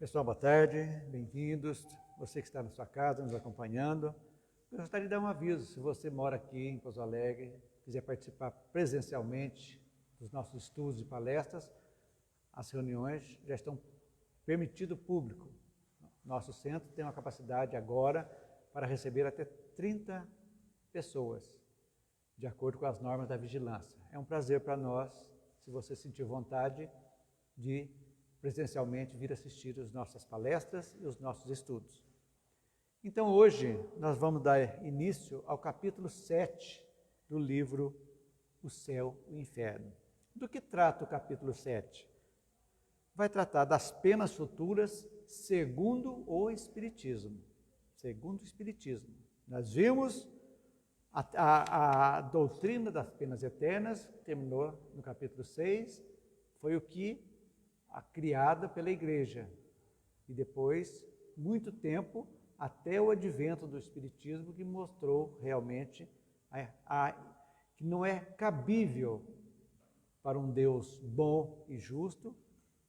Pessoal, boa tarde, bem-vindos. Você que está na sua casa nos acompanhando, eu gostaria de dar um aviso. Se você mora aqui em Pouso Alegre, quiser participar presencialmente dos nossos estudos e palestras, as reuniões já estão permitido público. Nosso centro tem uma capacidade agora para receber até 30 pessoas, de acordo com as normas da vigilância. É um prazer para nós, se você sentir vontade de presencialmente vir assistir as nossas palestras e os nossos estudos. Então hoje nós vamos dar início ao capítulo 7 do livro O Céu e o Inferno. Do que trata o capítulo 7? Vai tratar das penas futuras segundo o Espiritismo. Segundo o Espiritismo. Nós vimos a doutrina das penas eternas, que terminou no capítulo 6, foi o que criada pela Igreja. E depois, muito tempo, até o advento do Espiritismo, que mostrou realmente que não é cabível para um Deus bom e justo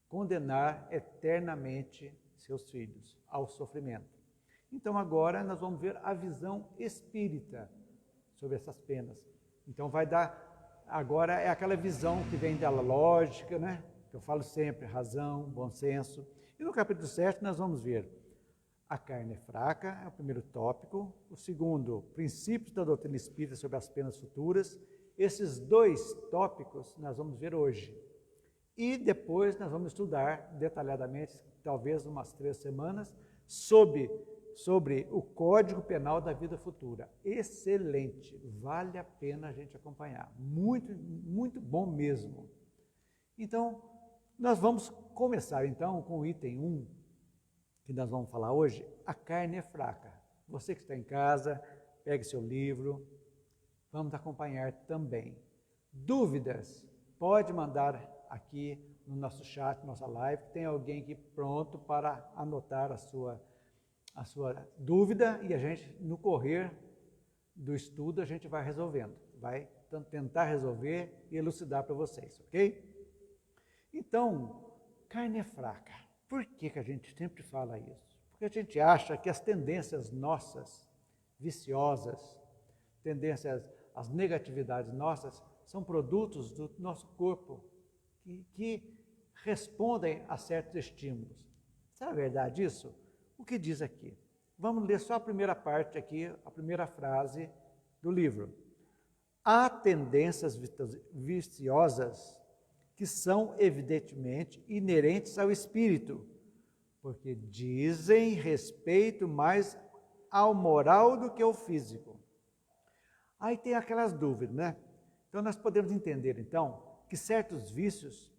condenar eternamente seus filhos ao sofrimento. Então agora nós vamos ver a visão espírita sobre essas penas. Então vai dar, agora é aquela visão que vem da lógica, né? Que eu falo sempre, razão, bom senso. E no capítulo 7 nós vamos ver a carne é fraca, é o primeiro tópico. O segundo, princípios da doutrina espírita sobre as penas futuras. Esses dois tópicos nós vamos ver hoje. E depois nós vamos estudar detalhadamente, talvez umas 3 semanas, sobre o Código Penal da Vida Futura. Excelente, vale a pena a gente acompanhar. Muito, muito bom mesmo. Então, nós vamos começar então com o item 1, que nós vamos falar hoje, a carne é fraca. Você que está em casa, pegue seu livro, vamos acompanhar também. Dúvidas, pode mandar aqui no nosso chat, nossa live, tem alguém aqui pronto para anotar a sua dúvida e a gente, no correr do estudo, a gente vai resolvendo, vai tentar resolver e elucidar para vocês, ok? Então, carne é fraca. Por que a gente sempre fala isso? Porque a gente acha que as tendências nossas, viciosas, as negatividades nossas, são produtos do nosso corpo, que respondem a certos estímulos. Será verdade isso? O que diz aqui? Vamos ler só a primeira parte aqui, a primeira frase do livro. Há tendências viciosas que são evidentemente inerentes ao espírito, porque dizem respeito mais ao moral do que ao físico. Aí tem aquelas dúvidas, né? Então nós podemos entender então que certos vícios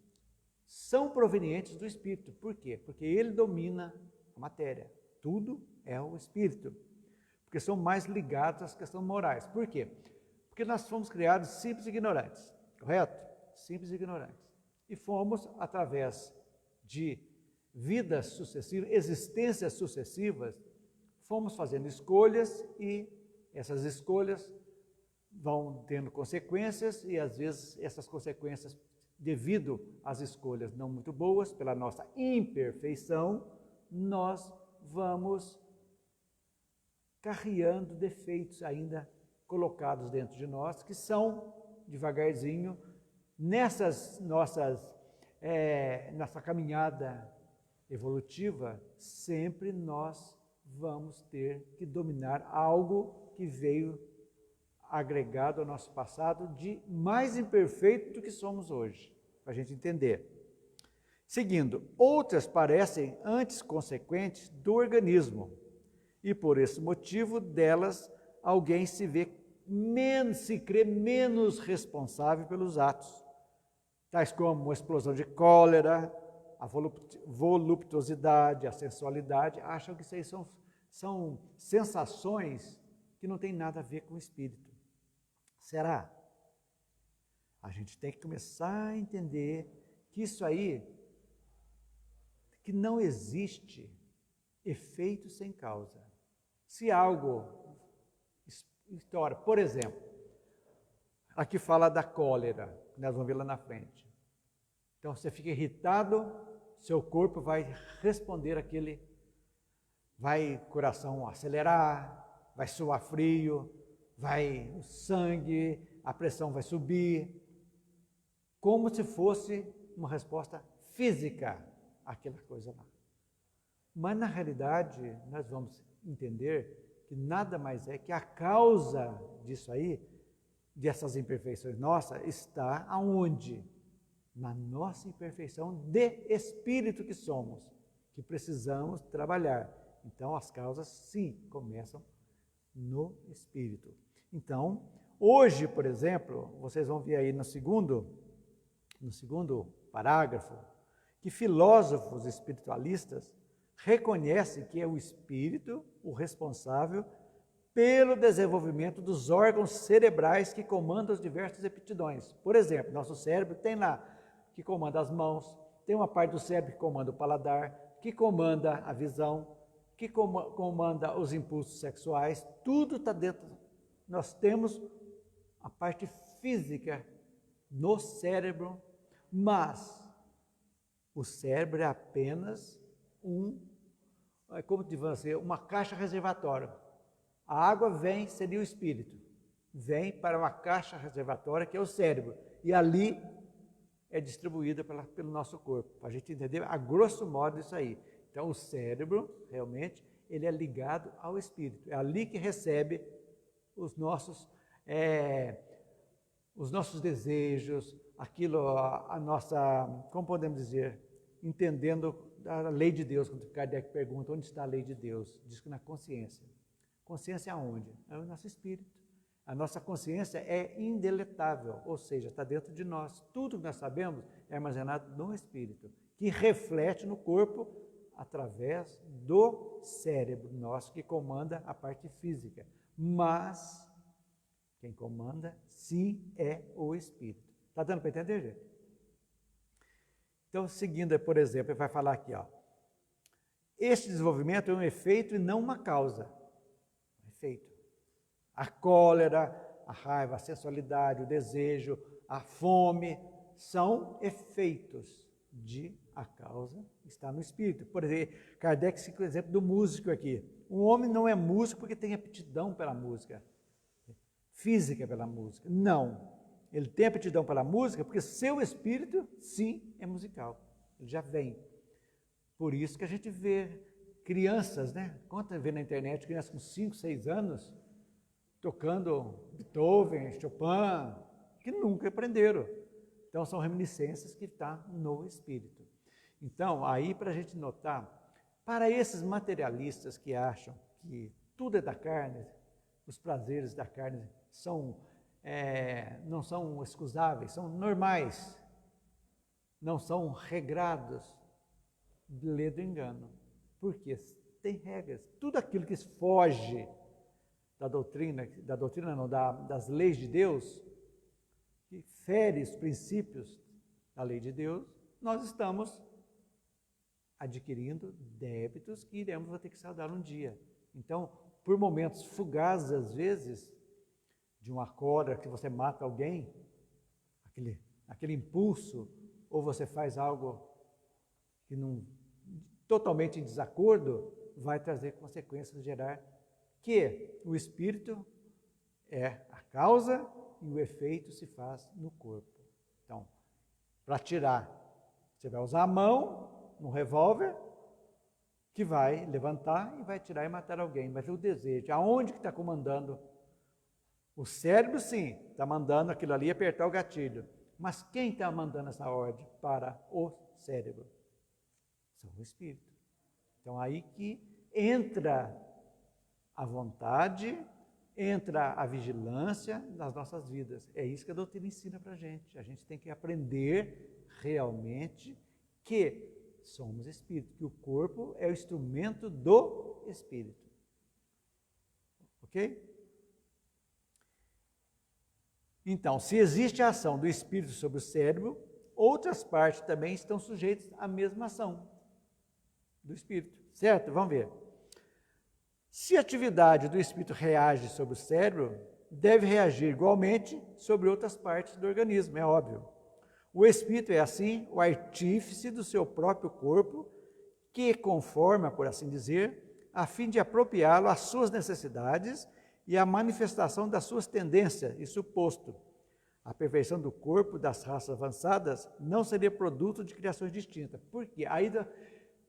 são provenientes do espírito. Por quê? Porque ele domina a matéria. Tudo é o espírito. Porque são mais ligados às questões morais. Por quê? Porque nós fomos criados simples e ignorantes. Correto? Simples e ignorantes. E fomos, através de vidas sucessivas, existências sucessivas, fomos fazendo escolhas e essas escolhas vão tendo consequências e às vezes essas consequências, devido às escolhas não muito boas, pela nossa imperfeição, nós vamos carreando defeitos ainda colocados dentro de nós, que são, devagarzinho, nossa caminhada evolutiva, sempre nós vamos ter que dominar algo que veio agregado ao nosso passado de mais imperfeito do que somos hoje, para a gente entender. Seguindo, outras parecem antes consequentes do organismo, e por esse motivo delas alguém se crê menos responsável pelos atos, tais como a explosão de cólera, a voluptuosidade, a sensualidade. Acham que isso aí são sensações que não tem nada a ver com o espírito. Será? A gente tem que começar a entender que isso aí, que não existe efeito sem causa. Se algo estoura, por exemplo, aqui fala da cólera, nós vamos ver lá na frente. Então você fica irritado, seu corpo vai responder aquele, vai o coração acelerar, vai suar frio, vai o sangue, a pressão vai subir, como se fosse uma resposta física àquela coisa lá. Mas na realidade, nós vamos entender que nada mais é que a causa disso aí, dessas imperfeições nossas, está aonde? Na nossa imperfeição de espírito que somos, que precisamos trabalhar. Então, as causas, sim, começam no espírito. Então, hoje, por exemplo, vocês vão ver aí no segundo parágrafo, que filósofos espiritualistas reconhecem que é o espírito o responsável pelo desenvolvimento dos órgãos cerebrais que comandam as diversas aptidões. Por exemplo, nosso cérebro tem lá que comanda as mãos, tem uma parte do cérebro que comanda o paladar, que comanda a visão, que comanda os impulsos sexuais, tudo está dentro. Nós temos a parte física no cérebro, mas o cérebro é apenas como dizer, uma caixa reservatória. A água vem, seria o espírito, vem para uma caixa reservatória que é o cérebro, e ali é distribuída pelo nosso corpo, para a gente entender a grosso modo isso aí. Então o cérebro, realmente, ele é ligado ao espírito, é ali que recebe os nossos desejos, a nossa, como podemos dizer, entendendo a lei de Deus. Quando Kardec pergunta onde está a lei de Deus, diz que na consciência. Consciência aonde? É o nosso espírito. A nossa consciência é indeletável, ou seja, está dentro de nós. Tudo que nós sabemos é armazenado no espírito, que reflete no corpo através do cérebro nosso, que comanda a parte física. Mas quem comanda, sim, é o espírito. Está dando para entender, gente? Então, seguindo, por exemplo, ele vai falar aqui, ó. Este desenvolvimento é um efeito e não uma causa. Efeito. A cólera, a raiva, a sensualidade, o desejo, a fome, são efeitos a causa está no espírito. Por exemplo, Kardec cita o exemplo do músico aqui. Um homem não é músico porque tem aptidão pela música, física pela música. Não. Ele tem aptidão pela música porque seu espírito, sim, é musical. Ele já vem. Por isso que a gente vê crianças, né? Quanto vê na internet, crianças com 5, 6 anos, tocando Beethoven, Chopin, que nunca aprenderam. Então, são reminiscências que estão no espírito. Então, aí para a gente notar, para esses materialistas que acham que tudo é da carne, os prazeres da carne não são excusáveis, são normais, não são regrados, lê do engano. Porque tem regras. Tudo aquilo que foge das leis de Deus, que fere os princípios da lei de Deus, nós estamos adquirindo débitos que iremos ter que saldar um dia. Então, por momentos fugazes, às vezes, de uma cólera que você mata alguém, aquele impulso, ou você faz algo que não totalmente em desacordo, vai trazer consequências, gerar que o espírito é a causa e o efeito se faz no corpo. Então, para tirar, você vai usar a mão no revólver, que vai levantar e vai tirar e matar alguém. Mas o desejo, aonde que está comandando? O cérebro, sim, está mandando aquilo ali apertar o gatilho. Mas quem está mandando essa ordem para o cérebro? São o espírito. Então, aí que entra a vontade, entra a vigilância nas nossas vidas. É isso que a doutrina ensina para a gente. A gente tem que aprender realmente que somos espírito, que o corpo é o instrumento do espírito. Ok? Então, se existe a ação do espírito sobre o cérebro, outras partes também estão sujeitas à mesma ação do espírito, certo? Vamos ver. Se a atividade do espírito reage sobre o cérebro, deve reagir igualmente sobre outras partes do organismo, é óbvio. O espírito é assim, o artífice do seu próprio corpo, que conforma, por assim dizer, a fim de apropriá-lo às suas necessidades e à manifestação das suas tendências e suposto. A perfeição do corpo das raças avançadas não seria produto de criações distintas. Por quê? Ainda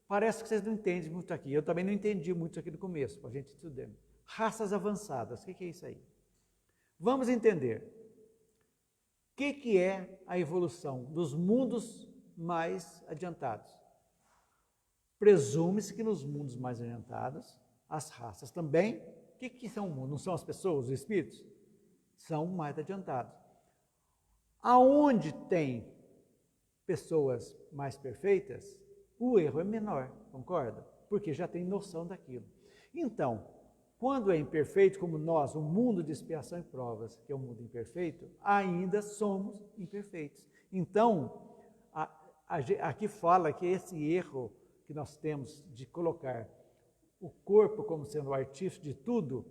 parece que vocês não entendem muito aqui. Eu também não entendi muito aqui no começo, para a gente estudar. Raças avançadas, o que é isso aí? Vamos entender. O que é a evolução dos mundos mais adiantados? Presume-se que nos mundos mais adiantados, as raças também, o que são o mundo? Não são as pessoas, os espíritos? São mais adiantados. Aonde tem pessoas mais perfeitas, o erro é menor, concorda? Porque já tem noção daquilo. Então, quando é imperfeito, como nós, o mundo de expiação e provas, que é um mundo imperfeito, ainda somos imperfeitos. Então, aqui fala que esse erro que nós temos de colocar o corpo como sendo o artífice de tudo,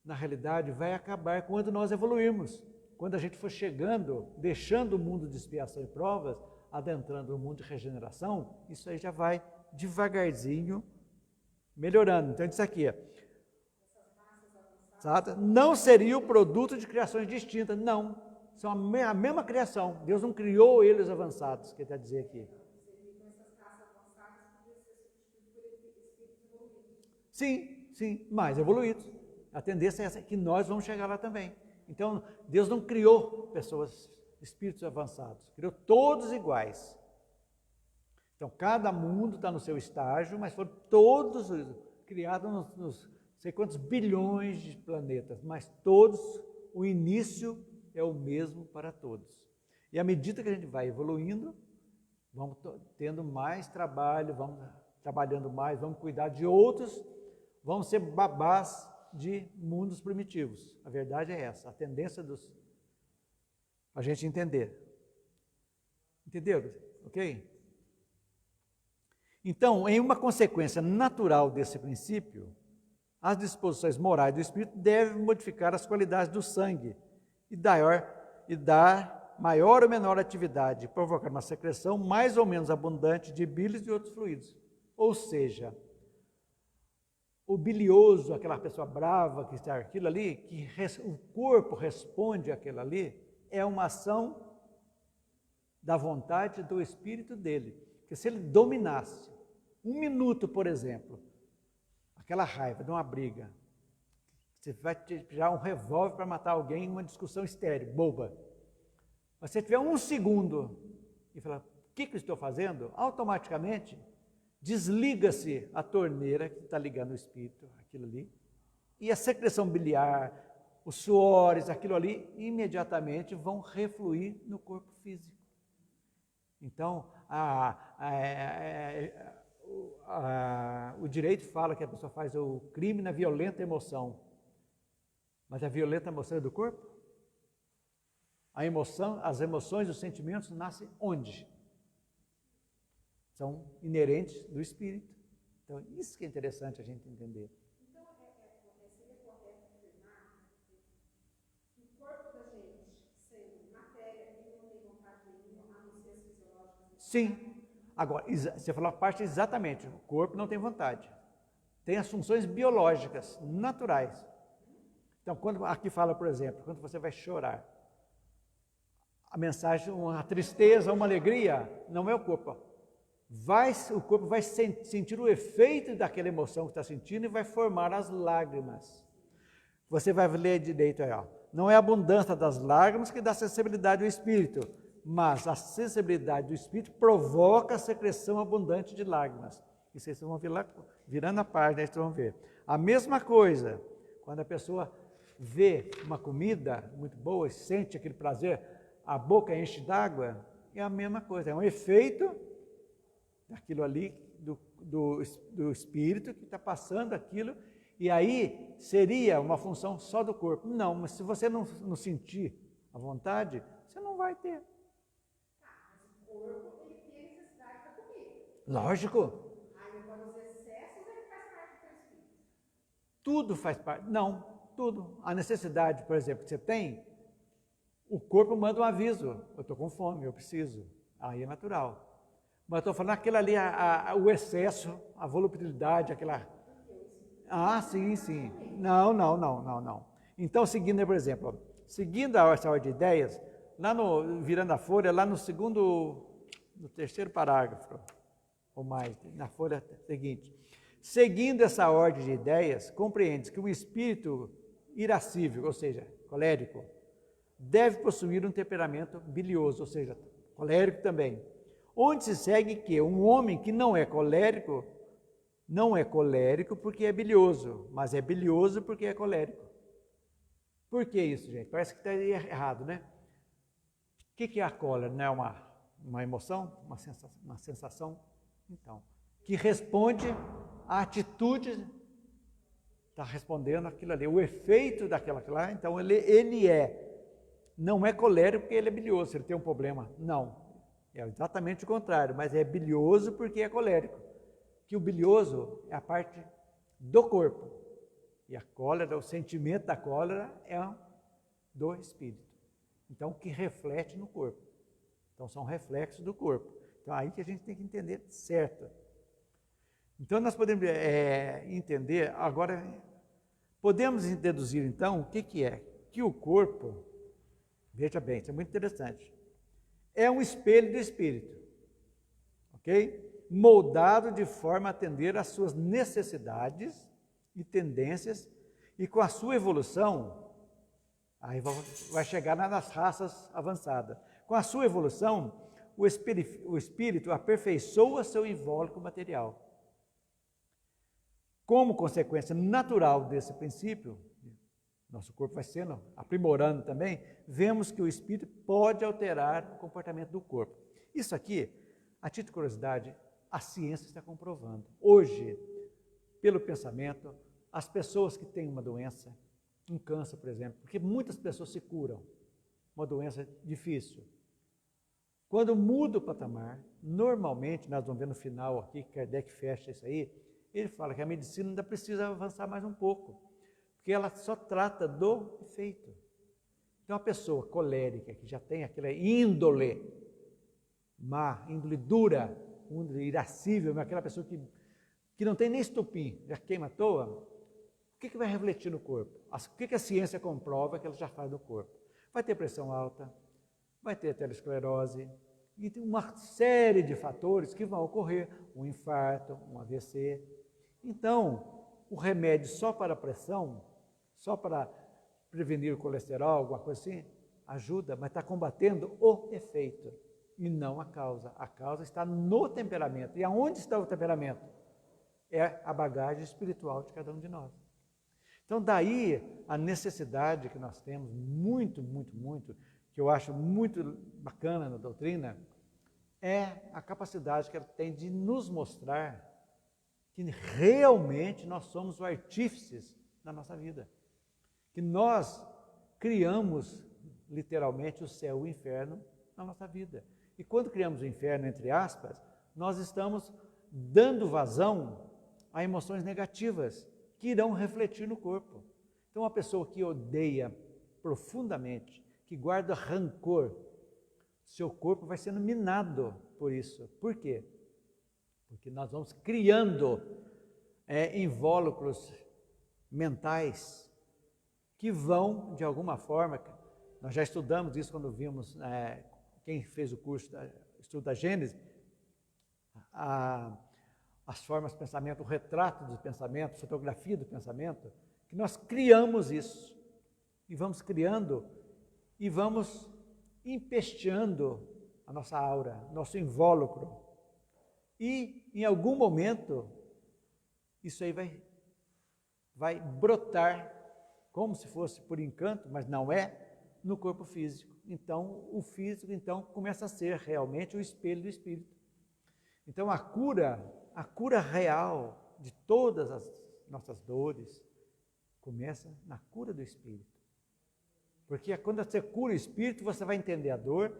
na realidade vai acabar quando nós evoluirmos. Quando a gente for chegando, deixando o mundo de expiação e provas, adentrando o mundo de regeneração, isso aí já vai devagarzinho melhorando. Então, isso aqui não seria o produto de criações distintas, não. São a mesma criação. Deus não criou eles avançados, que ele está dizendo aqui. Sim, sim, mais evoluídos. A tendência é essa, que nós vamos chegar lá também. Então, Deus não criou pessoas, espíritos avançados, criou todos iguais. Então, cada mundo está no seu estágio, mas foram todos criados nos sei quantos bilhões de planetas, mas todos, o início é o mesmo para todos. E à medida que a gente vai evoluindo, vamos tendo mais trabalho, vamos trabalhando mais, vamos cuidar de outros, vamos ser babás de mundos primitivos. A verdade é essa, a tendência a gente entender. Entendeu? Ok? Então, em uma consequência natural desse princípio, as disposições morais do espírito devem modificar as qualidades do sangue e dar maior ou menor atividade, provocar uma secreção mais ou menos abundante de bilis e outros fluidos. Ou seja, o bilioso, aquela pessoa brava que está aquilo ali, que o corpo responde àquilo ali, é uma ação da vontade do espírito dele. Porque se ele dominasse 1 minuto, por exemplo, aquela raiva de uma briga, você vai tirar um revólver para matar alguém em uma discussão estéril, boba. Mas se tiver 1 segundo e falar, o que eu estou fazendo? Automaticamente desliga-se a torneira que está ligando o espírito, aquilo ali, e a secreção biliar, os suores, aquilo ali, imediatamente vão refluir no corpo físico. Então, o direito fala que a pessoa faz o crime na violenta emoção. Mas a violenta emoção é do corpo? A emoção, as emoções, os sentimentos nascem onde? São inerentes do espírito. Então, isso que é interessante a gente entender. Então, seria correto afirmar que o corpo da gente, sendo matéria, ele não tem vontade nenhuma, a não ser as fisiológicas? Sim. Agora, você falou a parte exatamente, o corpo não tem vontade. Tem as funções biológicas, naturais. Então, quando aqui fala, por exemplo, quando você vai chorar, a mensagem, uma tristeza, uma alegria, não é o corpo. O corpo vai sentir o efeito daquela emoção que está sentindo e vai formar as lágrimas. Você vai ler direito aí, ó. Não é a abundância das lágrimas que dá sensibilidade ao espírito, mas a sensibilidade do espírito provoca a secreção abundante de lágrimas. E vocês vão ver lá, virando a página, vocês vão ver. A mesma coisa, quando a pessoa vê uma comida muito boa e sente aquele prazer, a boca enche d'água, é a mesma coisa, é um efeito daquilo ali, do espírito que está passando aquilo, e aí seria uma função só do corpo. Não, mas se você não sentir a vontade, você não vai ter. Mas o corpo, ele tem a necessidade da comida. Lógico. Aí, agora, os excessos, ele faz parte do espírito. Tudo faz parte. Não, tudo. A necessidade, por exemplo, que você tem, o corpo manda um aviso, eu estou com fome, eu preciso. Aí é natural. Mas estou falando aquilo ali, o excesso, a volubilidade, aquela... Ah, sim, sim. Não. Então, seguindo, por exemplo, seguindo essa ordem de ideias, lá virando a folha, lá no terceiro parágrafo, ou mais, na folha seguinte. Seguindo essa ordem de ideias, compreende que o espírito irascível, ou seja, colérico, deve possuir um temperamento bilioso, ou seja, colérico também. Onde se segue que um homem que não é colérico porque é bilioso, mas é bilioso porque é colérico. Por que isso, gente? Parece que está errado, né? O que é a cólera? Não é uma emoção? Uma sensação? Então, que responde à atitude, está respondendo aquilo ali, o efeito daquela lá, então ele não é colérico porque ele é bilioso, ele tem um problema. Não, é exatamente o contrário, mas é bilioso porque é colérico. Que o bilioso é a parte do corpo. E a cólera, o sentimento da cólera é do espírito. Então, que reflete no corpo. Então, são reflexos do corpo. Então, aí que a gente tem que entender certo. Então, nós podemos entender, agora, podemos deduzir, então, o que é? Que o corpo, veja bem, isso é muito interessante, é um espelho do espírito, ok? Moldado de forma a atender às suas necessidades e tendências, e com a sua evolução, aí vai chegar nas raças avançadas, com a sua evolução, o espírito aperfeiçoa seu invólucro material. Como consequência natural desse princípio, nosso corpo vai sendo aprimorando também, vemos que o espírito pode alterar o comportamento do corpo. Isso aqui, a título de curiosidade, a ciência está comprovando. Hoje, pelo pensamento, as pessoas que têm uma doença, um câncer, por exemplo, porque muitas pessoas se curam, uma doença difícil. Quando muda o patamar, normalmente, nós vamos ver no final aqui, que Kardec fecha isso aí, ele fala que a medicina ainda precisa avançar mais um pouco, porque ela só trata do efeito. Então, a pessoa colérica, que já tem aquela índole má, índole dura, índole irascível, aquela pessoa que não tem nem estupim, já queima à toa, o que vai refletir no corpo? O que a ciência comprova que ela já faz no corpo? Vai ter pressão alta, vai ter aterosclerose, e tem uma série de fatores que vão ocorrer, um infarto, um AVC. Então, o remédio só para a pressão, só para prevenir o colesterol, alguma coisa assim, ajuda, mas está combatendo o efeito e não a causa. A causa está no temperamento. E aonde está o temperamento? É a bagagem espiritual de cada um de nós. Então, daí a necessidade que nós temos, muito, que eu acho muito bacana na doutrina, é a capacidade que ela tem de nos mostrar que realmente nós somos os artífices da nossa vida. Que nós criamos, literalmente, o céu e o inferno na nossa vida. E quando criamos o inferno, entre aspas, nós estamos dando vazão a emoções negativas que irão refletir no corpo. Então, uma pessoa que odeia profundamente, que guarda rancor, seu corpo vai sendo minado por isso. Por quê? Porque nós vamos criando invólucros mentais que vão, de alguma forma, nós já estudamos isso quando vimos, quem fez o curso estudo da Gênese, as formas de pensamento, o retrato do pensamento, fotografia do pensamento, que nós criamos isso, e vamos criando, e vamos empesteando a nossa aura, nosso invólucro, e em algum momento, isso aí vai brotar, como se fosse por encanto, mas não é, no corpo físico. Então, o físico começa a ser realmente o espelho do espírito. Então, a cura real de todas as nossas dores começa na cura do espírito. Porque quando você cura o espírito, você vai entender a dor.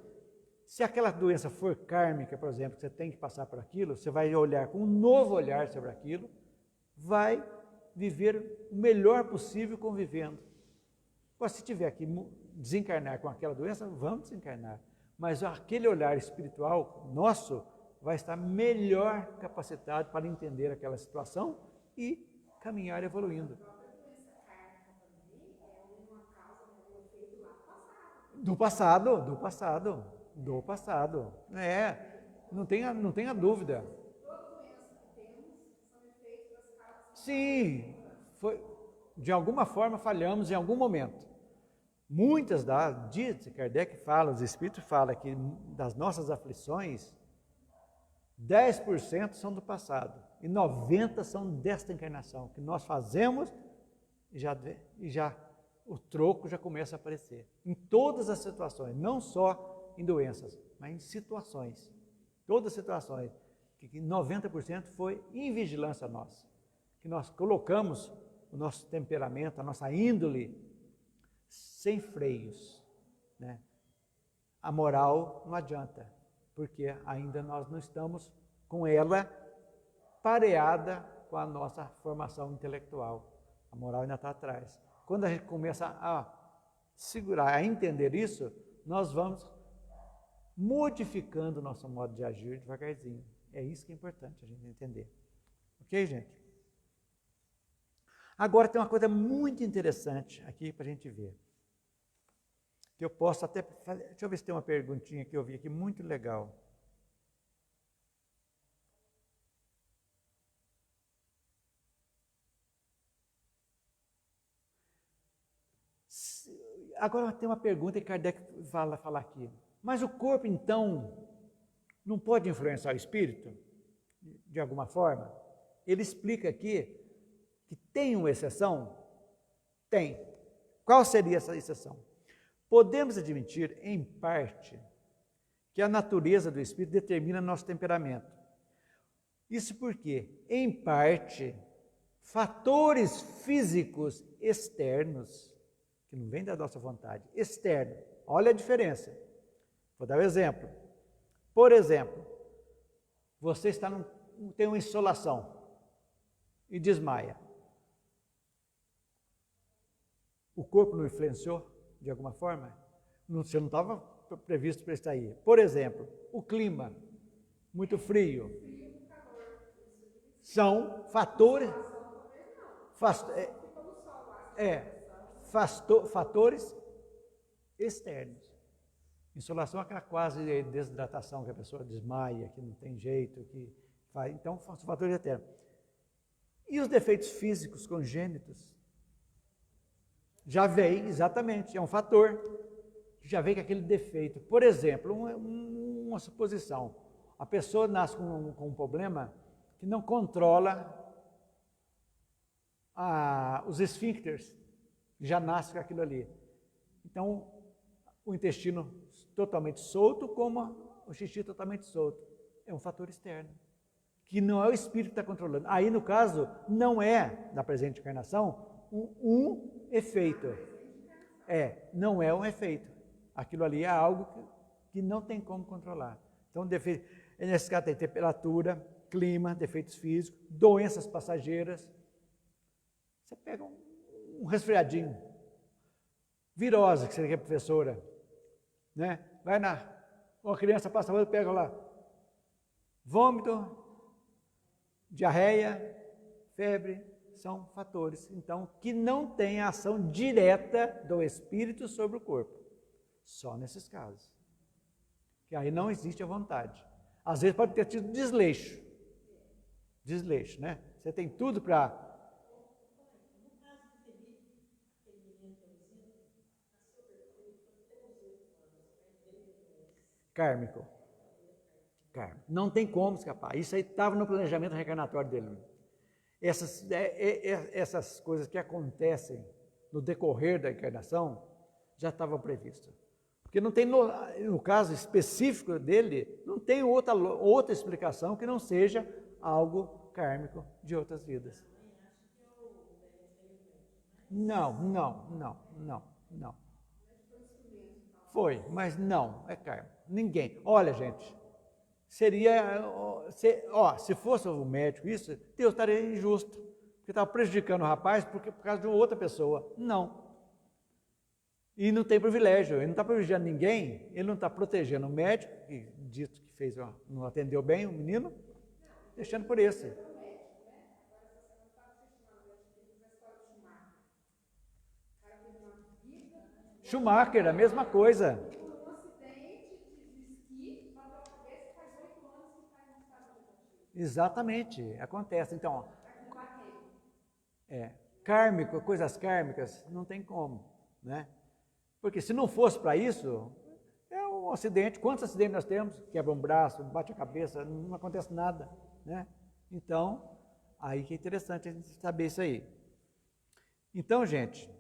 Se aquela doença for kármica, por exemplo, que você tem que passar por aquilo, você vai olhar com um novo olhar sobre aquilo, vai viver o melhor possível convivendo. Agora, se tiver que desencarnar com aquela doença, vamos desencarnar. Mas aquele olhar espiritual nosso vai estar melhor capacitado para entender aquela situação e caminhar evoluindo. Do passado. Não tenha dúvida. Sim, de alguma forma falhamos em algum momento. Muitas diz Kardec fala, os espíritos falam que das nossas aflições, 10% são do passado e 90% são desta encarnação, que nós fazemos e já o troco já começa a aparecer. Em todas as situações, não só em doenças, mas em situações. Todas as situações, que 90% foi invigilância nossa. Que nós colocamos o nosso temperamento, a nossa índole, sem freios, né? A moral não adianta, porque ainda nós não estamos com ela pareada com a nossa formação intelectual. A moral ainda está atrás. Quando a gente começa a segurar, a entender isso, nós vamos modificando o nosso modo de agir devagarzinho. É isso que é importante a gente entender. Ok, gente? Agora tem uma coisa muito interessante aqui para a gente ver. Que eu posso até fazer. Deixa eu ver se tem uma perguntinha que eu vi aqui muito legal. Agora tem uma pergunta que Kardec fala aqui. Mas o corpo, então, não pode influenciar o espírito? De alguma forma? Ele explica aqui que tem uma exceção? Tem. Qual seria essa exceção? Podemos admitir, em parte, que a natureza do espírito determina nosso temperamento. Isso porque, em parte, fatores físicos externos, que não vem da nossa vontade, externo, olha a diferença. Vou dar um exemplo. Por exemplo, você tem uma insolação e desmaia. O corpo não influenciou de alguma forma? Você não estava previsto para isso aí. Por exemplo, o clima, muito frio. São fatores. Fatores externos. Insolação é aquela quase desidratação que a pessoa desmaia, que não tem jeito, que faz. Então, são fatores externos. E os defeitos físicos congênitos? Já vem, exatamente, é um fator que já vem com aquele defeito. Por exemplo, uma suposição. A pessoa nasce com um problema que não controla os esfíncteres, já nasce com aquilo ali. Então, o intestino totalmente solto, como o xixi totalmente solto. É um fator externo, que não é o espírito que está controlando. Aí, no caso, não é, da presente encarnação, um efeito. Não é um efeito. Aquilo ali é algo que não tem como controlar. Então, nesse caso tem temperatura, clima, defeitos físicos, doenças passageiras. Você pega um resfriadinho, virose, que você é professora, né? Uma criança passa a pega lá, vômito, diarreia, febre, são fatores, então, que não têm a ação direta do espírito sobre o corpo. Só nesses casos. Que aí não existe a vontade. Às vezes pode ter tido desleixo. Desleixo, né? Você tem tudo para... No caso do Felipe, aquele menino, por exemplo, Kármico. Não tem como escapar. Isso aí estava no planejamento reencarnatório dele. Essas coisas que acontecem no decorrer da encarnação já estavam previstas. Porque não tem, no caso específico dele, não tem outra explicação que não seja algo kármico de outras vidas. Não. Foi, mas não, é kármico. Ninguém. Olha, gente, se fosse o médico isso, Deus estaria injusto, porque estava prejudicando o rapaz por causa de uma outra pessoa. Não. E não tem privilégio, ele não está privilegiando ninguém, ele não está protegendo o médico, que dito que fez, não atendeu bem o menino, deixando por esse. Schumacher, a mesma coisa. Um acidente de esqui, bateu a cabeça, faz 8 anos que está em estado vegetativo. Exatamente, acontece. Então, kármico, coisas kármicas, não tem como, né? Porque se não fosse para isso, é um acidente. Quantos acidentes nós temos? Quebra um braço, bate a cabeça, não acontece nada, né? Então, aí que é interessante a gente saber isso aí. Então, gente,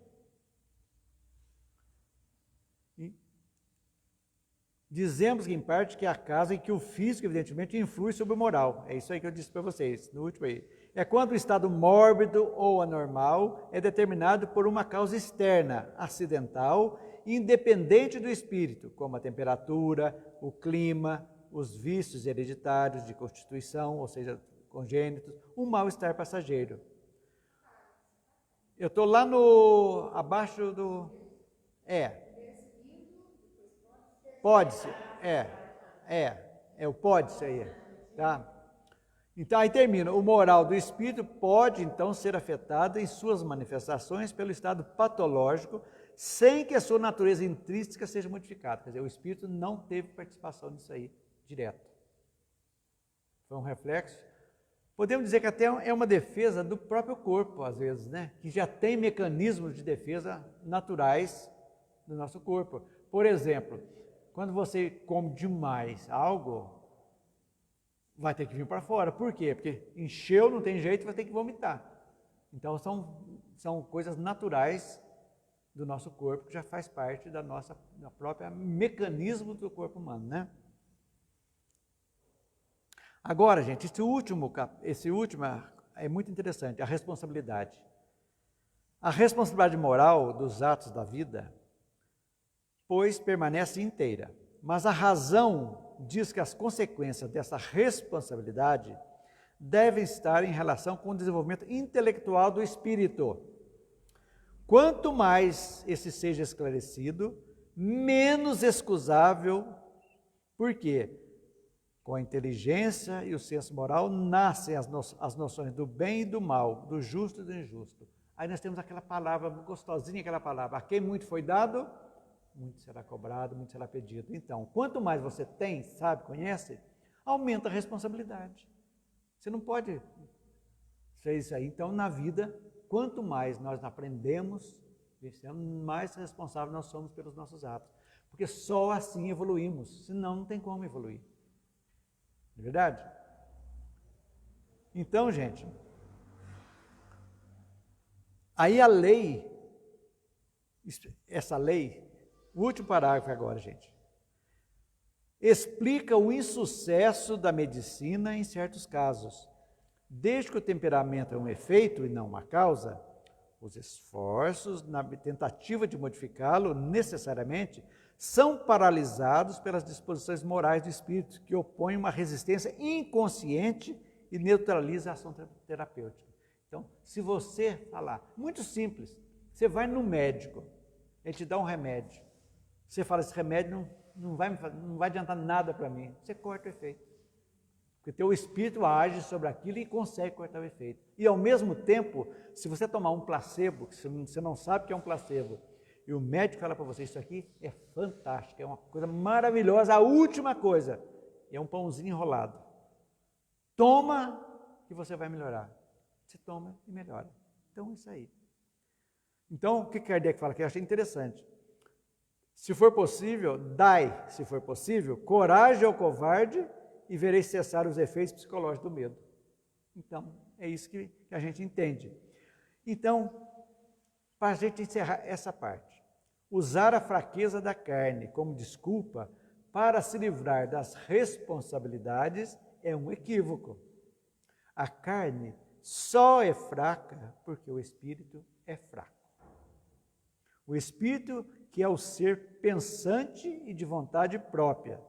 dizemos em parte que é a casa em que o físico, evidentemente, influi sobre o moral. É isso aí que eu disse para vocês, no último aí. É quando o estado mórbido ou anormal é determinado por uma causa externa, acidental, independente do espírito, como a temperatura, o clima, os vícios hereditários de constituição, ou seja, congênitos, um mal-estar passageiro. Eu estou lá no... abaixo do... Pode-se, o pode-se aí, tá? Então, aí termina, o moral do espírito pode, então, ser afetado em suas manifestações pelo estado patológico, sem que a sua natureza intrínseca seja modificada. Quer dizer, o espírito não teve participação nisso aí, direto. Foi um reflexo. Podemos dizer que até é uma defesa do próprio corpo, às vezes, né? Que já tem mecanismos de defesa naturais do nosso corpo. Por exemplo, quando você come demais algo, vai ter que vir para fora. Por quê? Porque encheu, não tem jeito, vai ter que vomitar. Então, são coisas naturais do nosso corpo, que já faz parte da própria mecanismo do corpo humano, né? Agora, gente, esse último é muito interessante, a responsabilidade. A responsabilidade moral dos atos da vida, pois permanece inteira. Mas a razão diz que as consequências dessa responsabilidade devem estar em relação com o desenvolvimento intelectual do espírito. Quanto mais esse seja esclarecido, menos excusável, porque com a inteligência e o senso moral nascem as noções do bem e do mal, do justo e do injusto. Aí nós temos aquela palavra gostosinha, aquela palavra, a quem muito foi dado, muito será cobrado, muito será pedido. Então, quanto mais você tem, sabe, conhece, aumenta a responsabilidade. Você não pode ser isso aí. Então, na vida, quanto mais nós aprendemos, mais responsáveis nós somos pelos nossos atos. Porque só assim evoluímos, senão não tem como evoluir. Não é verdade? Então, gente, aí a lei, essa lei, o último parágrafo agora, gente, explica o insucesso da medicina em certos casos. Desde que o temperamento é um efeito e não uma causa, os esforços na tentativa de modificá-lo necessariamente são paralisados pelas disposições morais do espírito, que opõem uma resistência inconsciente e neutraliza a ação terapêutica. Então, se você falar, muito simples, você vai no médico, ele te dá um remédio, você fala, esse remédio não vai adiantar nada para mim, você corta o efeito. Porque teu espírito age sobre aquilo e consegue cortar o efeito. E ao mesmo tempo, se você tomar um placebo, que você não sabe que é um placebo, e o médico fala para você, isso aqui é fantástico, é uma coisa maravilhosa, a última coisa, é um pãozinho enrolado. Toma que você vai melhorar. Você toma e melhora. Então, isso aí. Então, o que Kardec fala que eu achei interessante. Se for possível, dai, se for possível, coragem ao covarde e vereis cessar os efeitos psicológicos do medo. Então, é isso que a gente entende. Então, para a gente encerrar essa parte, usar a fraqueza da carne como desculpa para se livrar das responsabilidades é um equívoco. A carne só é fraca porque o espírito é fraco. O espírito, que é o ser pensante e de vontade própria.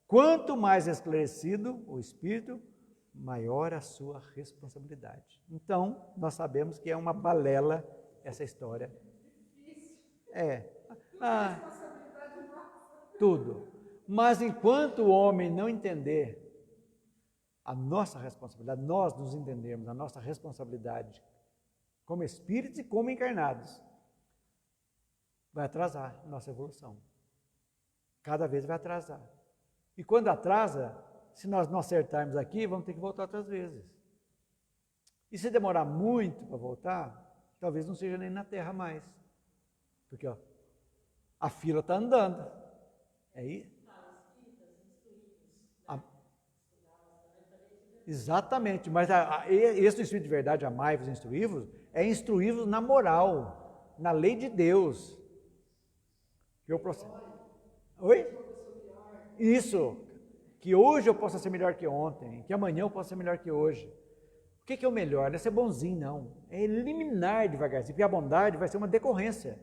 Quanto mais esclarecido o espírito, maior a sua responsabilidade. Então, nós sabemos que é uma balela essa história. Ah, Responsabilidade nossa. tudo. Mas enquanto o homem não entender a nossa responsabilidade, nós nos entendermos a nossa responsabilidade como espíritos e como encarnados, vai atrasar a nossa evolução. Cada vez vai atrasar. E quando atrasa, se nós não acertarmos aqui, vamos ter que voltar outras vezes. E se demorar muito para voltar, talvez não seja nem na Terra mais. Porque ó, a fila está andando. Aí, exatamente, mas esse Espírito de verdade, amai-vos, instruí-vos, é instruí-vos na moral, na lei de Deus. Que eu processo. Oi? Isso, que hoje eu possa ser melhor que ontem, que amanhã eu possa ser melhor que hoje. O que é o melhor? Não é ser bonzinho, não. É eliminar devagarzinho, porque a bondade vai ser uma decorrência.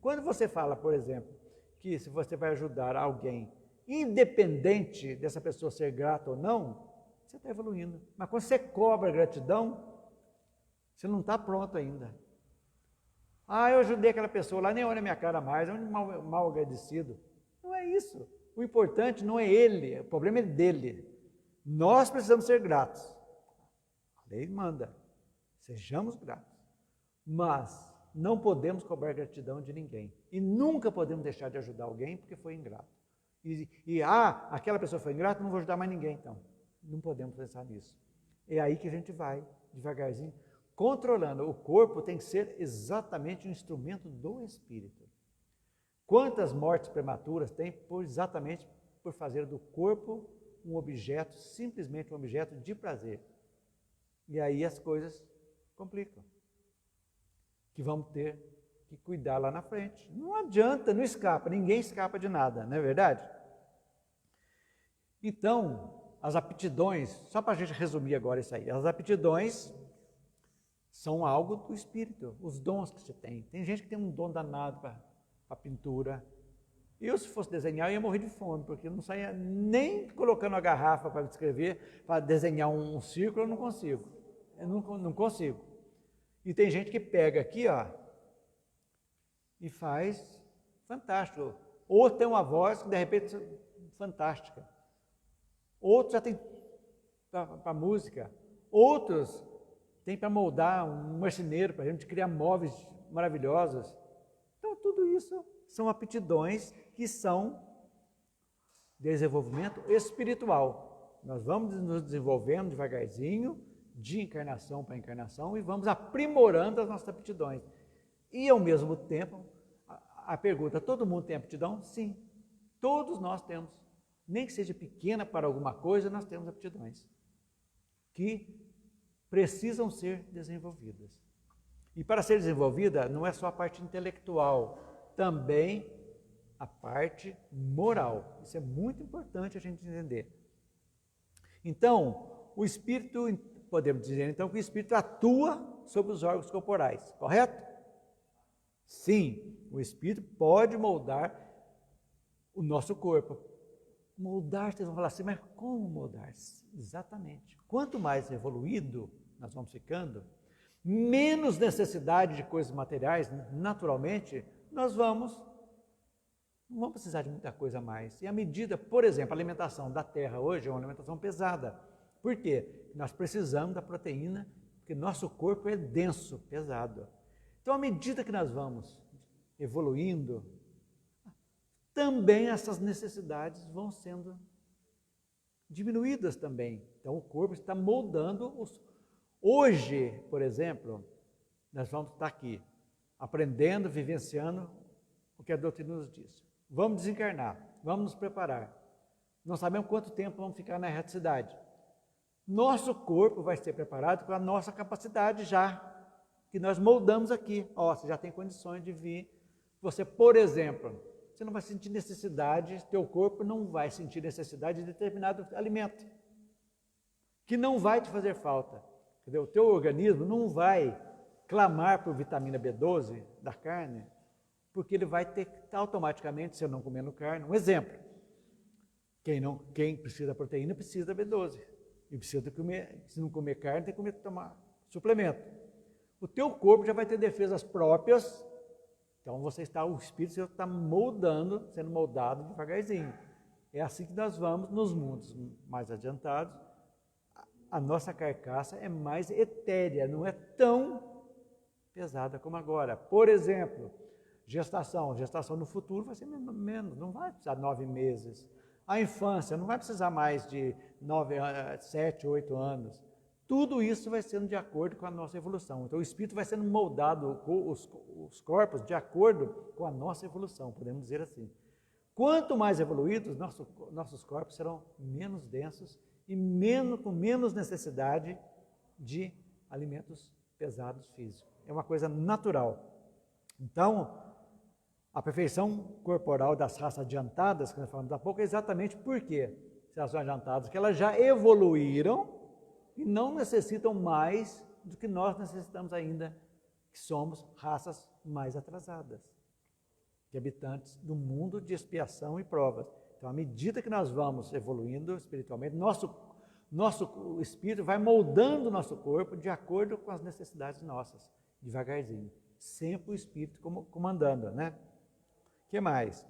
Quando você fala, por exemplo, que se você vai ajudar alguém, independente dessa pessoa ser grata ou não, você está evoluindo. Mas quando você cobra gratidão, você não está pronto ainda. Ah, eu ajudei aquela pessoa lá, nem olha a minha cara mais, é um mal agradecido. Não é isso. O importante não é ele, o problema é dele. Nós precisamos ser gratos. A lei manda, sejamos gratos. Mas não podemos cobrar gratidão de ninguém. E nunca podemos deixar de ajudar alguém porque foi ingrato. Aquela pessoa foi ingrata, não vou ajudar mais ninguém então. Não podemos pensar nisso. É aí que a gente vai, devagarzinho, controlando. O corpo tem que ser exatamente um instrumento do espírito. Quantas mortes prematuras tem exatamente por fazer do corpo um objeto, simplesmente um objeto de prazer. E aí as coisas complicam. Que vamos ter que cuidar lá na frente. Não adianta, não escapa, ninguém escapa de nada, não é verdade? Então, as aptidões, só para a gente resumir agora isso aí, as aptidões são algo do espírito, os dons que você tem. Tem gente que tem um dom danado para pintura. Eu, se fosse desenhar, eu ia morrer de fome, porque eu não saía nem colocando a garrafa para escrever, para desenhar um círculo, eu não consigo. Eu não consigo. E tem gente que pega aqui, ó, e faz fantástico. Ou tem uma voz que, de repente, fantástica. Outros já tem para música. Outros tem para moldar um marceneiro, para a gente criar móveis maravilhosos. Então, tudo isso são aptidões que são desenvolvimento espiritual. Nós vamos nos desenvolvendo devagarzinho, de encarnação para encarnação, e vamos aprimorando as nossas aptidões. E, ao mesmo tempo, a pergunta, todo mundo tem aptidão? Sim, todos nós temos. Nem que seja pequena para alguma coisa, nós temos aptidões que precisam ser desenvolvidas. E para ser desenvolvida, não é só a parte intelectual, também a parte moral. Isso é muito importante a gente entender. Então, o espírito, podemos dizer então que o espírito atua sobre os órgãos corporais, correto? Sim, o espírito pode moldar o nosso corpo. Moldar, vocês vão falar assim, mas como moldar-se? Exatamente. Quanto mais evoluído nós vamos ficando, menos necessidade de coisas materiais, naturalmente, nós não vamos precisar de muita coisa a mais. E à medida, por exemplo, a alimentação da Terra hoje é uma alimentação pesada. Por quê? Nós precisamos da proteína, porque nosso corpo é denso, pesado. Então, à medida que nós vamos evoluindo, também essas necessidades vão sendo diminuídas também. Então, o corpo está moldando Hoje, por exemplo, nós vamos estar aqui, aprendendo, vivenciando o que a doutrina nos diz. Vamos desencarnar, vamos nos preparar. Não sabemos quanto tempo vamos ficar na reticidade. Nosso corpo vai ser preparado com a nossa capacidade já, que nós moldamos aqui. Você já tem condições de vir. Você, por exemplo, você não vai sentir necessidade, teu corpo não vai sentir necessidade de determinado alimento, que não vai te fazer falta. Entendeu? O teu organismo não vai clamar por vitamina B12 da carne, porque ele vai ter automaticamente, se eu não comendo carne, um exemplo. Quem precisa da proteína precisa da B12. E precisa comer, se não comer carne, tem que tomar suplemento. O teu corpo já vai ter defesas próprias, Então o espírito está moldando, sendo moldado devagarzinho. É assim que nós vamos nos mundos mais adiantados. A nossa carcaça é mais etérea, não é tão pesada como agora. Por exemplo, gestação no futuro vai ser menos, não vai precisar 9 meses. A infância não vai precisar mais de 7, 8 anos. Tudo isso vai sendo de acordo com a nossa evolução. Então o espírito vai sendo moldado, os corpos, de acordo com a nossa evolução, podemos dizer assim. Quanto mais evoluídos, nossos corpos serão menos densos e com menos necessidade de alimentos pesados físicos. É uma coisa natural. Então, a perfeição corporal das raças adiantadas, que nós falamos há pouco, é exatamente por quê? Se elas são adiantadas, que elas já evoluíram e não necessitam mais do que nós necessitamos ainda, que somos raças mais atrasadas, que habitantes do mundo de expiação e provas. Então, à medida que nós vamos evoluindo espiritualmente, nosso espírito vai moldando o nosso corpo de acordo com as necessidades nossas, devagarzinho. Sempre o espírito comandando, né? O que mais?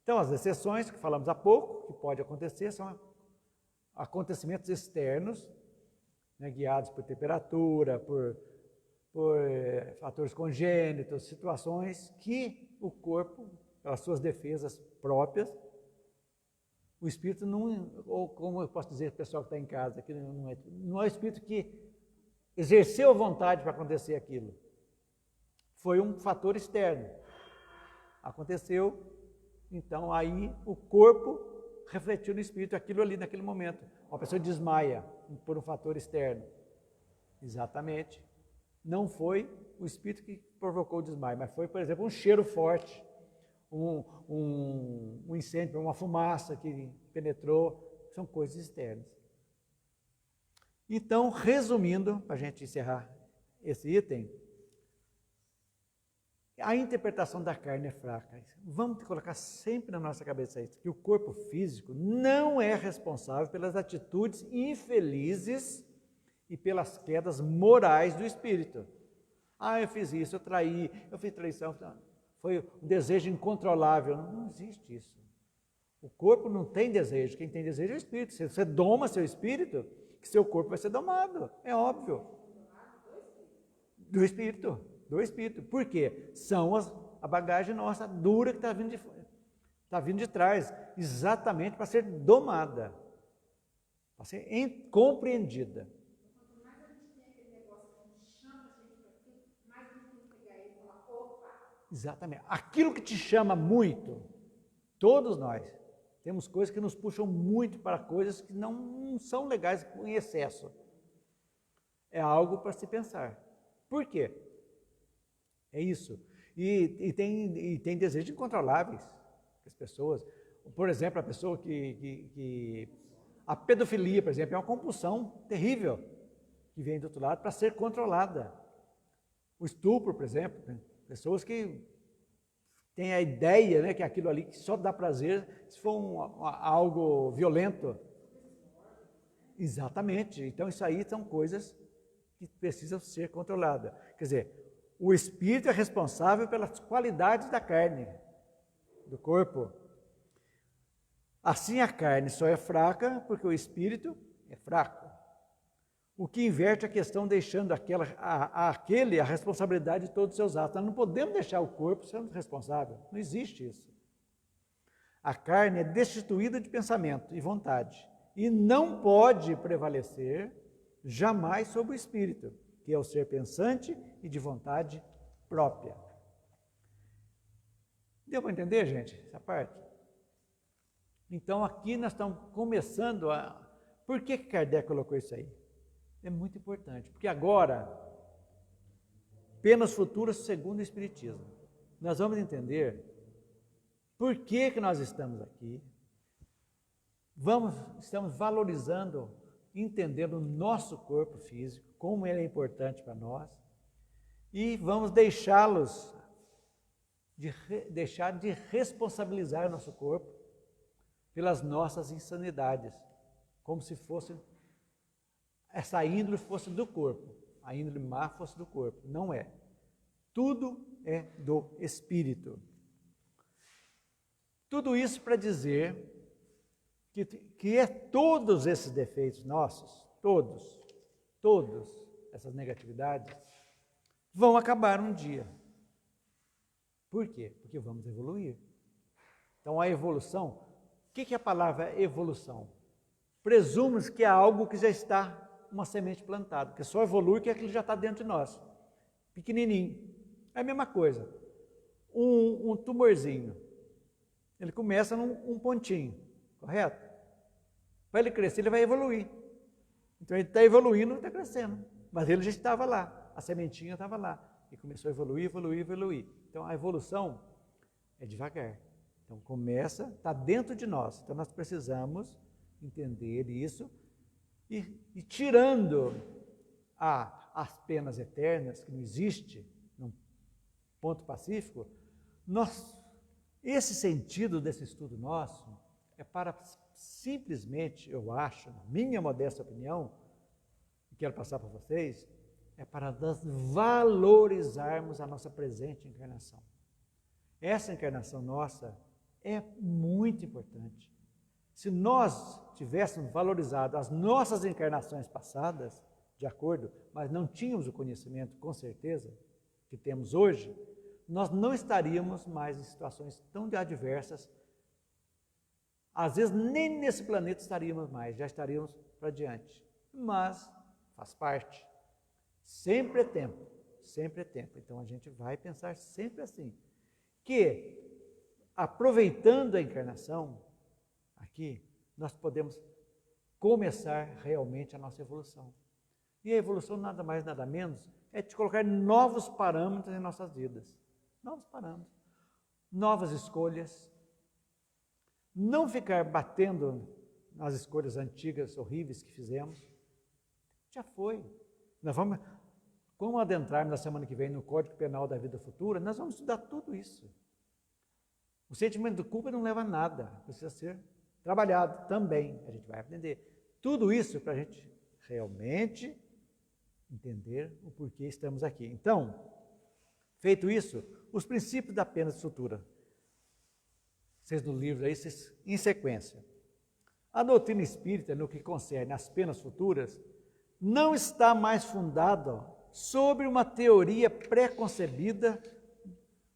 Então, as exceções que falamos há pouco, que pode acontecer, são acontecimentos externos, né, guiados por temperatura, por fatores congênitos, situações que o corpo, pelas suas defesas próprias, o espírito não, ou como eu posso dizer para o pessoal que está em casa, que não é o espírito que exerceu a vontade para acontecer aquilo. Foi um fator externo. Aconteceu, então aí o corpo refletiu no espírito aquilo ali naquele momento. Uma pessoa desmaia por um fator externo. Exatamente. Não foi o espírito que provocou o desmaio, mas foi, por exemplo, um cheiro forte, um incêndio, uma fumaça que penetrou, são coisas externas. Então, resumindo, para a gente encerrar esse item, a interpretação da carne é fraca. Vamos colocar sempre na nossa cabeça isso, que o corpo físico não é responsável pelas atitudes infelizes e pelas quedas morais do espírito. Eu fiz isso, eu traí, eu fiz traição, foi um desejo incontrolável. Não existe isso. O corpo não tem desejo, quem tem desejo é o espírito. Se você doma seu espírito, que seu corpo vai ser domado, é óbvio. Do espírito. Por quê? São a bagagem nossa dura que está vindo de trás, exatamente para ser domada, para ser compreendida. Quanto mais a gente tem aquele negócio que chama a gente para aquilo, mais a gente tem que pegar ele e falar, opa! Exatamente. Aquilo que te chama muito, todos nós temos coisas que nos puxam muito para coisas que não são legais em excesso. É algo para se pensar. Por quê? É isso. E tem desejos incontroláveis das pessoas. Por exemplo, a pessoa a pedofilia, por exemplo, é uma compulsão terrível que vem do outro lado para ser controlada. O estupro, por exemplo, né? Pessoas que têm a ideia, né, que aquilo ali que só dá prazer se for algo violento. Exatamente. Então, isso aí são coisas que precisam ser controladas. Quer dizer, o espírito é responsável pelas qualidades da carne, do corpo. Assim, a carne só é fraca porque o espírito é fraco. O que inverte a questão deixando aquele a responsabilidade de todos os seus atos. Nós não podemos deixar o corpo sendo responsável. Não existe isso. A carne é destituída de pensamento e vontade e não pode prevalecer jamais sobre o espírito, que é o ser pensante e de vontade própria. Deu para entender, gente, essa parte? Então, aqui nós estamos começando a... Por que Kardec colocou isso aí? É muito importante, porque agora, penas futuras segundo o Espiritismo, nós vamos entender por que nós estamos aqui, estamos valorizando, entendendo o nosso corpo físico, como ele é importante para nós, e vamos deixar de responsabilizar o nosso corpo pelas nossas insanidades, como se fosse essa índole fosse do corpo, a índole má fosse do corpo. Não é. Tudo é do Espírito. Tudo isso para dizer que todos esses defeitos nossos, todos essas negatividades, vão acabar um dia. Por quê? Porque vamos evoluir. Então a evolução, o que é a palavra evolução? Presume que é algo que já está uma semente plantada, que só evolui que aquilo já está dentro de nós, pequenininho. É a mesma coisa, um tumorzinho, ele começa num pontinho, correto? Para ele crescer, ele vai evoluir. Então ele está evoluindo, está crescendo, mas ele já estava lá, a sementinha estava lá, e começou a evoluir. Então a evolução é devagar. Então começa, está dentro de nós, então nós precisamos entender isso e tirando as penas eternas, que não existe, num ponto pacífico, esse sentido desse estudo nosso é para simplesmente, eu acho, na minha modesta opinião, e quero passar para vocês, é para nós valorizarmos a nossa presente encarnação. Essa encarnação nossa é muito importante. Se nós tivéssemos valorizado as nossas encarnações passadas, de acordo, mas não tínhamos o conhecimento, com certeza, que temos hoje, nós não estaríamos mais em situações tão adversas. Às vezes nem nesse planeta estaríamos mais, já estaríamos para diante. Mas faz parte. Sempre é tempo, sempre é tempo. Então a gente vai pensar sempre assim, que aproveitando a encarnação, aqui, nós podemos começar realmente a nossa evolução. E a evolução nada mais, nada menos, é de colocar novos parâmetros em nossas vidas. Novos parâmetros, novas escolhas. Não ficar batendo nas escolhas antigas, horríveis que fizemos. Já foi. Nós vamos, como adentrarmos na semana que vem no Código Penal da Vida Futura, nós vamos estudar tudo isso. O sentimento de culpa não leva a nada, precisa ser trabalhado também, a gente vai aprender. Tudo isso para a gente realmente entender o porquê estamos aqui. Então, feito isso, os princípios da pena futura. Vocês no livro aí, em sequência. A doutrina espírita, no que concerne às penas futuras, não está mais fundada sobre uma teoria pré-concebida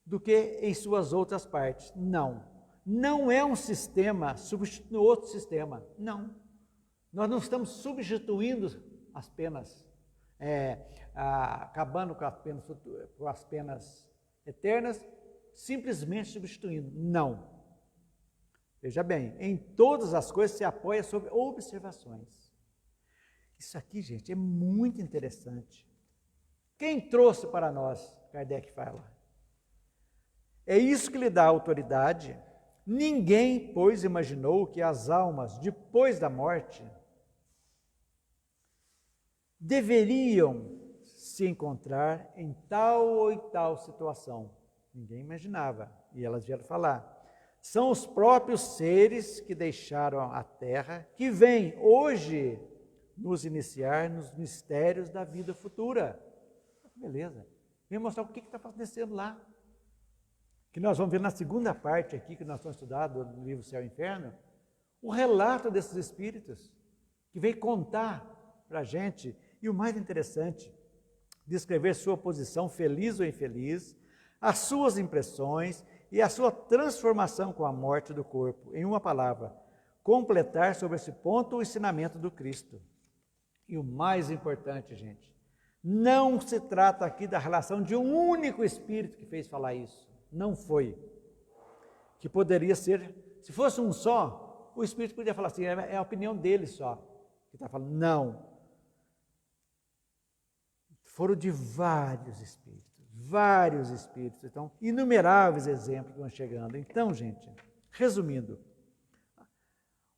do que em suas outras partes. Não é um sistema substituindo outro sistema. Não. Nós não estamos substituindo as penas, acabando com as penas eternas, simplesmente substituindo. Não. Veja bem, em todas as coisas se apoia sobre observações. Isso aqui, gente, é muito interessante. Quem trouxe para nós, Kardec fala, é isso que lhe dá autoridade. Ninguém, pois, imaginou que as almas, depois da morte, deveriam se encontrar em tal ou em tal situação. Ninguém imaginava, e elas vieram falar. São os próprios seres que deixaram a Terra, que vêm hoje nos iniciar nos mistérios da vida futura. Beleza. Vem mostrar o que está acontecendo lá. Que nós vamos ver na segunda parte aqui, que nós estamos estudando no livro Céu e Inferno, o relato desses espíritos, que vem contar para a gente, e o mais interessante, descrever sua posição, feliz ou infeliz, as suas impressões e a sua transformação com a morte do corpo. Em uma palavra, completar sobre esse ponto o ensinamento do Cristo. E o mais importante, gente, não se trata aqui da relação de um único espírito que fez falar isso. Não foi. Que poderia ser, se fosse um só, o espírito podia falar assim, é a opinião dele só que está falando. Não. Foram de vários espíritos. Então, inumeráveis exemplos que vão chegando. Então, gente, resumindo,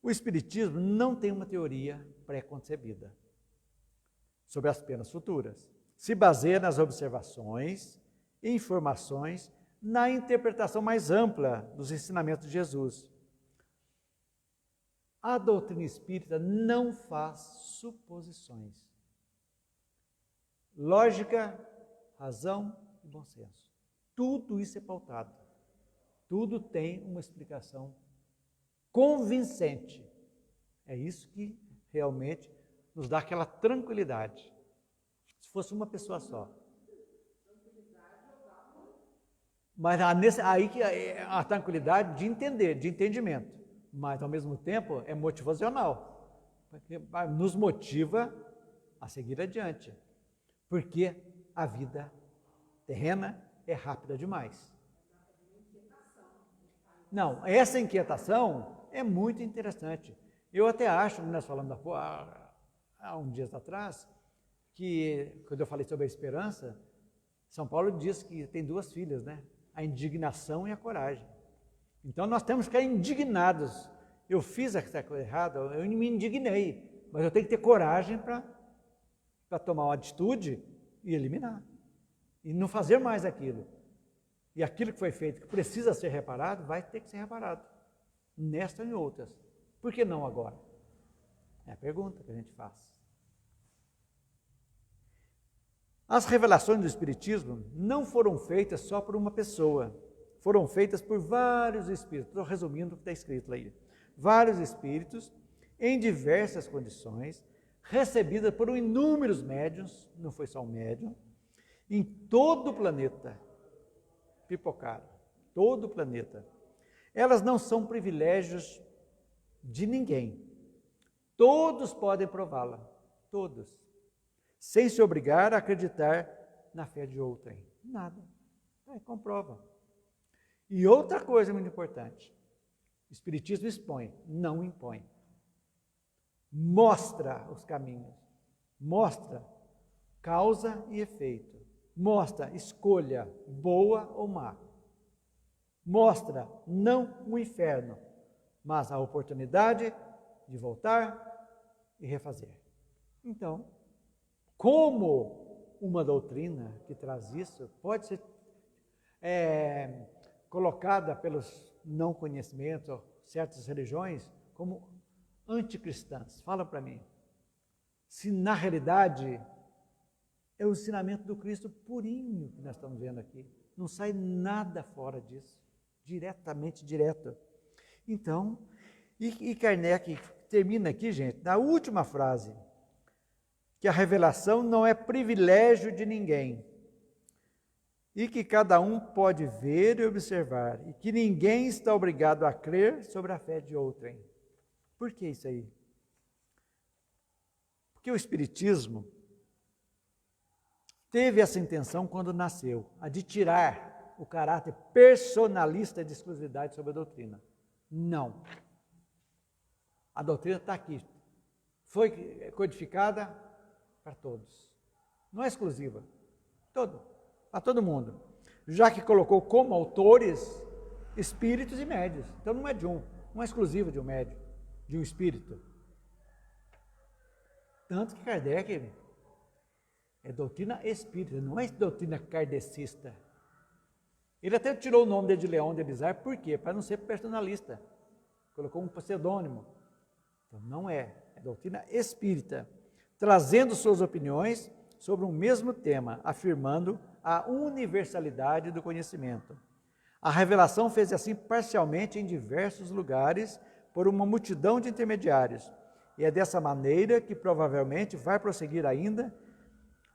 o Espiritismo não tem uma teoria pré-concebida sobre as penas futuras. Se baseia nas observações e informações, na interpretação mais ampla dos ensinamentos de Jesus. A doutrina espírita não faz suposições. Lógica, razão, e bom senso. Tudo isso é pautado. Tudo tem uma explicação convincente. É isso que realmente nos dá aquela tranquilidade. Se fosse uma pessoa só. Mas aí que a tranquilidade de entender, de entendimento. Mas, ao mesmo tempo, é motivacional. Porque nos motiva a seguir adiante. Porque a vida terrena é rápida demais. Não, essa inquietação é muito interessante. Eu até acho, nós falamos há uns dias atrás, que quando eu falei sobre a esperança, São Paulo diz que tem duas filhas, né? A indignação e a coragem. Então nós temos que ficar indignados. Eu fiz essa coisa errada, eu me indignei, mas eu tenho que ter coragem para tomar uma atitude e eliminar. E não fazer mais aquilo. E aquilo que foi feito, que precisa ser reparado, vai ter que ser reparado. Nesta e em outras. Por que não agora? É a pergunta que a gente faz. As revelações do Espiritismo não foram feitas só por uma pessoa. Foram feitas por vários espíritos. Estou resumindo o que está escrito aí. Vários espíritos, em diversas condições, recebidas por inúmeros médiuns, não foi só um médium, em todo o planeta. Pipocaram. Todo o planeta. Elas não são privilégios de ninguém. Todos podem prová-la. Todos. Sem se obrigar a acreditar na fé de outrem. Nada. Comprova. E outra coisa muito importante. O Espiritismo expõe, não impõe. Mostra os caminhos. Mostra causa e efeito. Mostra escolha boa ou má. Mostra não o inferno, mas a oportunidade de voltar e refazer. Então, como uma doutrina que traz isso pode ser colocada pelos não conhecimentos, certas religiões, como anticristãs? Fala para mim. Se na realidade é o ensinamento do Cristo purinho que nós estamos vendo aqui. Não sai nada fora disso. Diretamente direto. Então, e Kardec termina aqui, gente, na última frase, que a revelação não é privilégio de ninguém, e que cada um pode ver e observar, e que ninguém está obrigado a crer sobre a fé de outrem. Por que isso aí? Porque o Espiritismo teve essa intenção quando nasceu, a de tirar o caráter personalista de exclusividade sobre a doutrina. Não. A doutrina está aqui. Foi codificada para todos. Não é exclusiva. Para todo mundo. Já que colocou como autores espíritos e médios. Então não é de um. Não é exclusiva de um médio, de um espírito. Tanto que Kardec é doutrina espírita, não é doutrina kardecista. Ele até tirou o nome de Leão de Bizarre, por quê? Para não ser personalista. Colocou um pseudônimo. Então não é doutrina espírita, trazendo suas opiniões sobre um mesmo tema, afirmando a universalidade do conhecimento. A revelação fez assim parcialmente em diversos lugares, por uma multidão de intermediários, e é dessa maneira que provavelmente vai prosseguir ainda,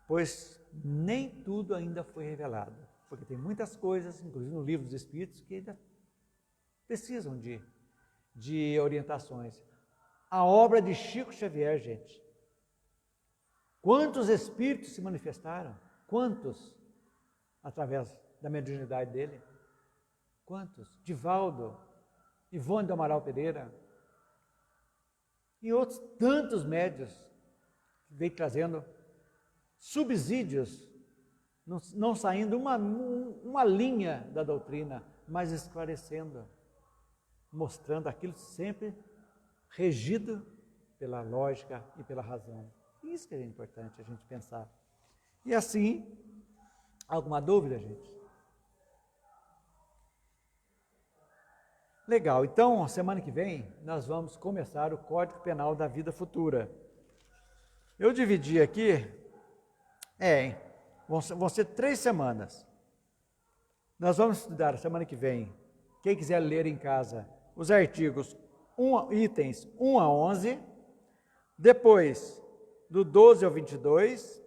pois nem tudo ainda foi revelado, porque tem muitas coisas, inclusive no livro dos Espíritos, que ainda precisam de orientações. A obra de Chico Xavier, gente. Quantos espíritos se manifestaram? Quantos? Através da mediunidade dele. Quantos? Divaldo, Ivone do Amaral Pereira e outros tantos médios que vem trazendo subsídios, não saindo uma linha da doutrina, mas esclarecendo, mostrando aquilo sempre regido pela lógica e pela razão. Isso que é importante a gente pensar. E assim, alguma dúvida, gente? Legal, então, semana que vem, nós vamos começar o Código Penal da Vida Futura. Eu dividi aqui, vão ser 3 semanas. Nós vamos estudar semana que vem, quem quiser ler em casa, os artigos itens 1 a 11, depois do 12 ao 22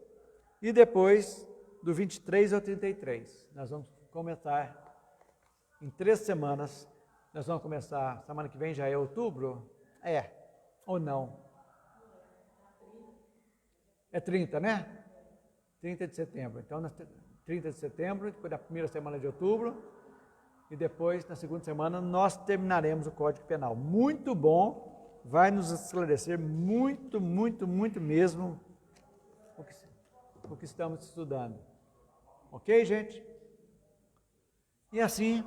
e depois do 23 ao 33. Nós vamos começar em 3 semanas. Nós vamos começar, semana que vem já é outubro? É, ou não? É 30, né? 30 de setembro. Então, 30 de setembro, depois da primeira semana de outubro, e depois, na segunda semana, nós terminaremos o Código Penal. Muito bom, vai nos esclarecer muito, muito, muito mesmo o que estamos estudando. Ok, gente? E assim,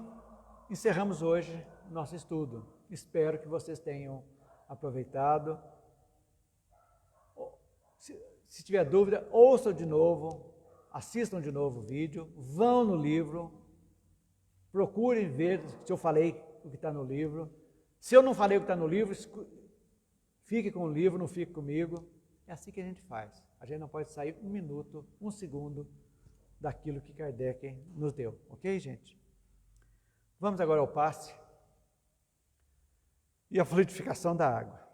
encerramos hoje o nosso estudo. Espero que vocês tenham aproveitado. Se tiver dúvida, ouçam de novo, assistam de novo o vídeo, vão no livro, procurem ver se eu falei o que está no livro. Se eu não falei o que está no livro, fique com o livro, não fique comigo. É assim que a gente faz. A gente não pode sair 1 minuto, 1 segundo daquilo que Kardec nos deu. Ok, gente? Vamos agora ao passe e a fluidificação da água.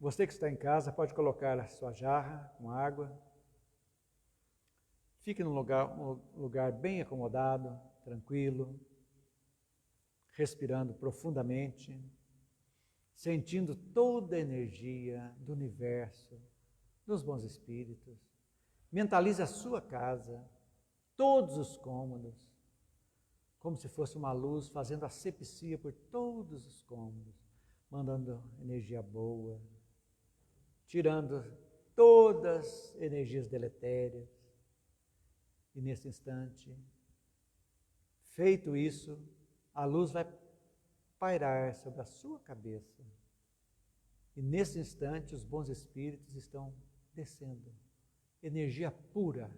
Você que está em casa pode colocar a sua jarra com água. Fique num lugar bem acomodado, tranquilo, respirando profundamente, sentindo toda a energia do universo, dos bons espíritos. Mentalize a sua casa, todos os cômodos, como se fosse uma luz fazendo asepsia por todos os cômodos, mandando energia boa, tirando todas as energias deletérias. E nesse instante, feito isso, a luz vai pairar sobre a sua cabeça. E nesse instante, os bons espíritos estão descendo energia pura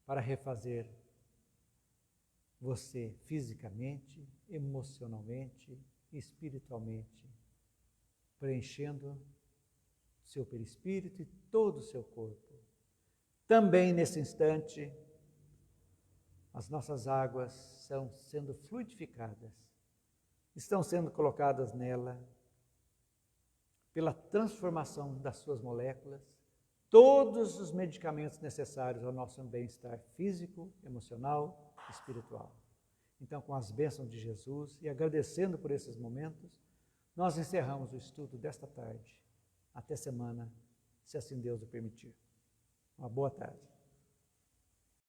para refazer você fisicamente, emocionalmente e espiritualmente, preenchendo seu perispírito e todo o seu corpo. Também nesse instante, as nossas águas estão sendo fluidificadas, estão sendo colocadas nela pela transformação das suas moléculas, todos os medicamentos necessários ao nosso bem-estar físico, emocional e espiritual. Então, com as bênçãos de Jesus e agradecendo por esses momentos, nós encerramos o estudo desta tarde. Até semana, se assim Deus o permitir. Uma boa tarde.